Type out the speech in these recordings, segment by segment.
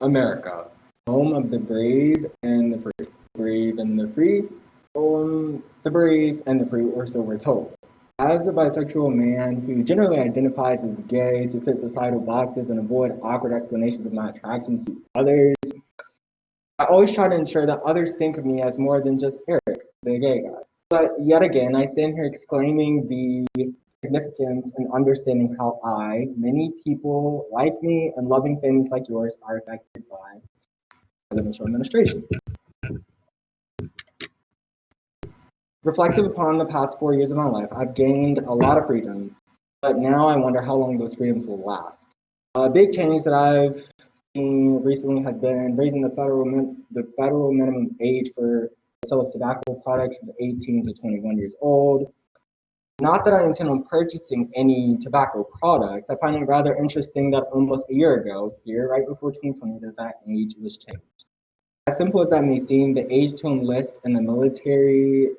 America, home of the brave and the free. Brave and the free, the brave and the free, or so we're told. As a bisexual man who generally identifies as gay to fit societal boxes and avoid awkward explanations of my attraction to others, I always try to ensure that others think of me as more than just Eric, the gay guy. But yet again, I stand here exclaiming the significance and understanding how many people like me, and loving families like yours are affected by presidential administration. Reflective upon the past 4 years of my life, I've gained a lot of freedoms, but now I wonder how long those freedoms will last. A big change that I've seen recently has been raising the federal minimum age for the sale of tobacco products from 18 to 21 years old. Not that I intend on purchasing any tobacco products. I find it rather interesting that almost a year ago, here right before 2020, that age was changed. As simple as that may seem, the age to enlist in the military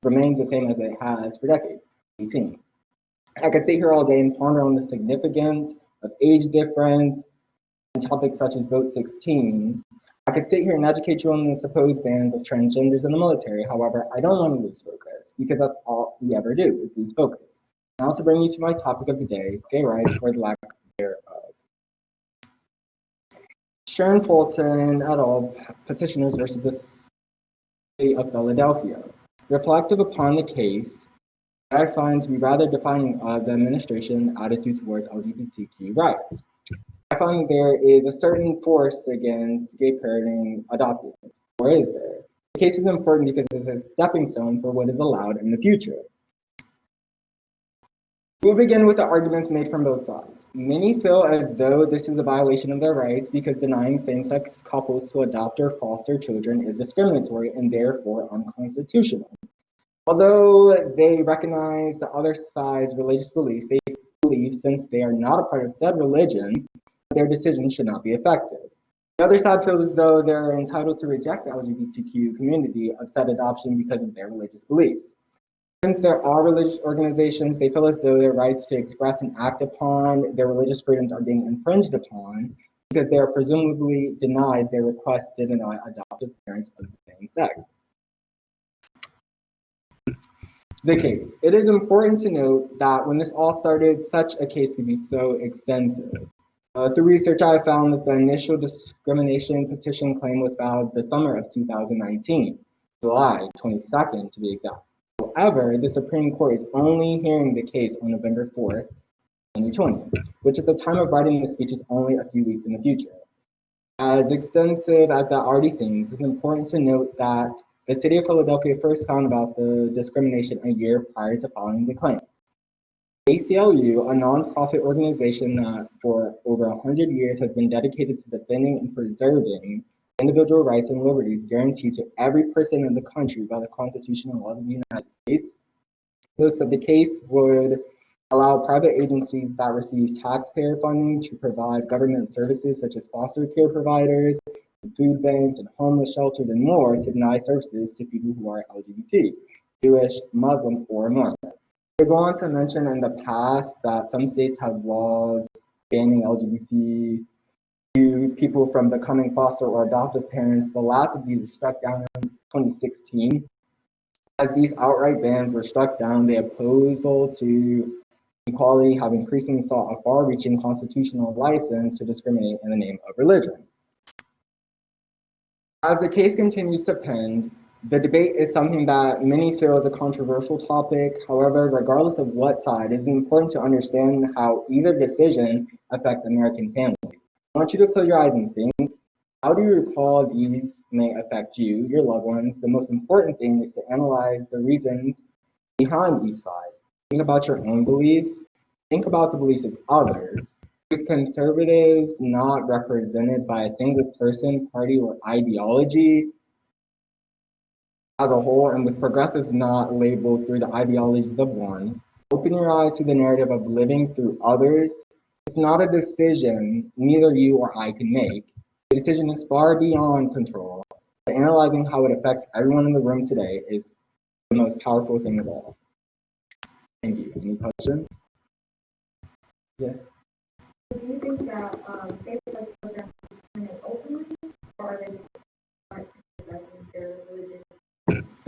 remains the same as it has for decades, 18. I could sit here all day and ponder on the significance of age difference and topics such as Vote 16. I could sit here and educate you on the supposed bans of transgenders in the military. However, I don't want to lose focus because that's all we ever do is lose focus. Now to bring you to my topic of the day, gay rights or the lack thereof. Sharon Fulton et al. Petitioners versus the City of Philadelphia. Reflective upon the case, I find to be rather defining of the administration attitude towards LGBTQ rights. I find there is a certain force against gay parenting adoption. Or is there? The case is important because it's a stepping stone for what is allowed in the future. We'll begin with the arguments made from both sides. Many feel as though this is a violation of their rights because denying same-sex couples to adopt or foster children is discriminatory and therefore unconstitutional. Although they recognize the other side's religious beliefs, they believe since they are not a part of said religion, their decision should not be effective. The other side feels as though they're entitled to reject the LGBTQ community of said adoption because of their religious beliefs. Since there are religious organizations, they feel as though their rights to express and act upon their religious freedoms are being infringed upon because they are presumably denied their request to deny adoptive parents of the same sex. The case. It is important to note that when this all started, such a case could be so extensive. Through research, I found that the initial discrimination petition claim was filed the summer of 2019, July 22nd to be exact. However, the Supreme Court is only hearing the case on November 4th, 2020, which at the time of writing this speech is only a few weeks in the future. As extensive as that already seems, it's important to note that the City of Philadelphia first found about the discrimination a year prior to filing the claim. ACLU, a nonprofit organization that for over 100 years has been dedicated to defending and preserving individual rights and liberties guaranteed to every person in the country by the Constitution and laws of the United States, notes that the case would allow private agencies that receive taxpayer funding to provide government services such as foster care providers, food banks, and homeless shelters, and more to deny services to people who are LGBT, Jewish, Muslim, or Mormon. They go on to mention in the past that some states have laws banning LGBT people from becoming foster or adoptive parents. The last of these was struck down in 2016. As these outright bans were struck down, the opposal to equality have increasingly sought a far-reaching constitutional license to discriminate in the name of religion. As the case continues to pend, the debate is something that many feel is a controversial topic. However, regardless of what side, it is important to understand how either decision affects American families. I want you to close your eyes and think, how do you recall these may affect you, your loved ones? The most important thing is to analyze the reasons behind each side. Think about your own beliefs. Think about the beliefs of others. With conservatives not represented by a single person, party, or ideology as a whole, and with progressives not labeled through the ideologies of one, open your eyes to the narrative of living through others. It's not a decision neither you or I can make. The decision is far beyond control. But analyzing how it affects everyone in the room today is the most powerful thing of all. Thank you. Any questions? Yes. Do you think that faith-based programs discriminate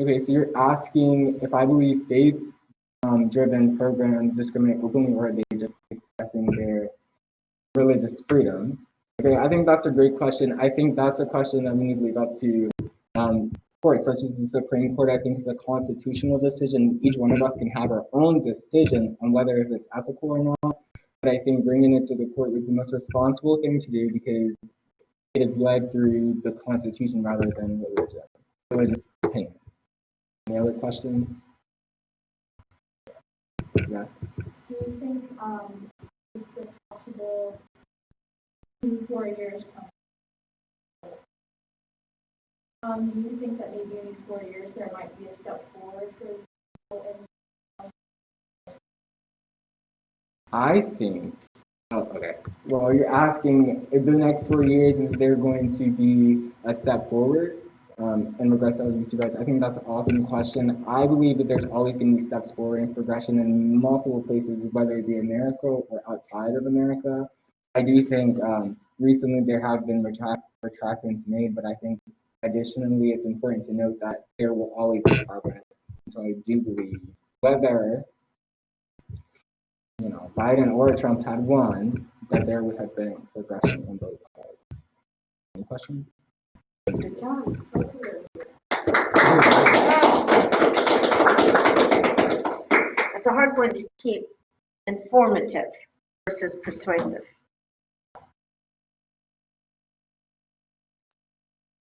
Okay, so you're asking if I believe faith-driven programs discriminate openly, or are they just expressing their religious freedoms? Okay, I think that's a great question. I think that's a question that we need to leave up to courts, such as the Supreme Court. I think it's a constitutional decision. Each one of us can have our own decision on whether if it's ethical or not. But I think bringing it to the court is the most responsible thing to do because it is led through the Constitution rather than religious opinion. Any other questions? Yeah. Do you think it's possible in 4 years? Do you think that maybe in these 4 years there might be a step forward for people in? I think. Oh, okay. Well, you're asking if the next 4 years is there going to be a step forward in regards to LGBT rights. I think that's an awesome question. I believe that there's always going to be steps forward and progression in multiple places, whether it be America or outside of America. I do think recently there have been retractions made, but I think additionally it's important to note that there will always be progress. So I do believe whether Biden or Trump had won, that there would have been progression on both sides. Any questions? That's a hard one to keep informative versus persuasive.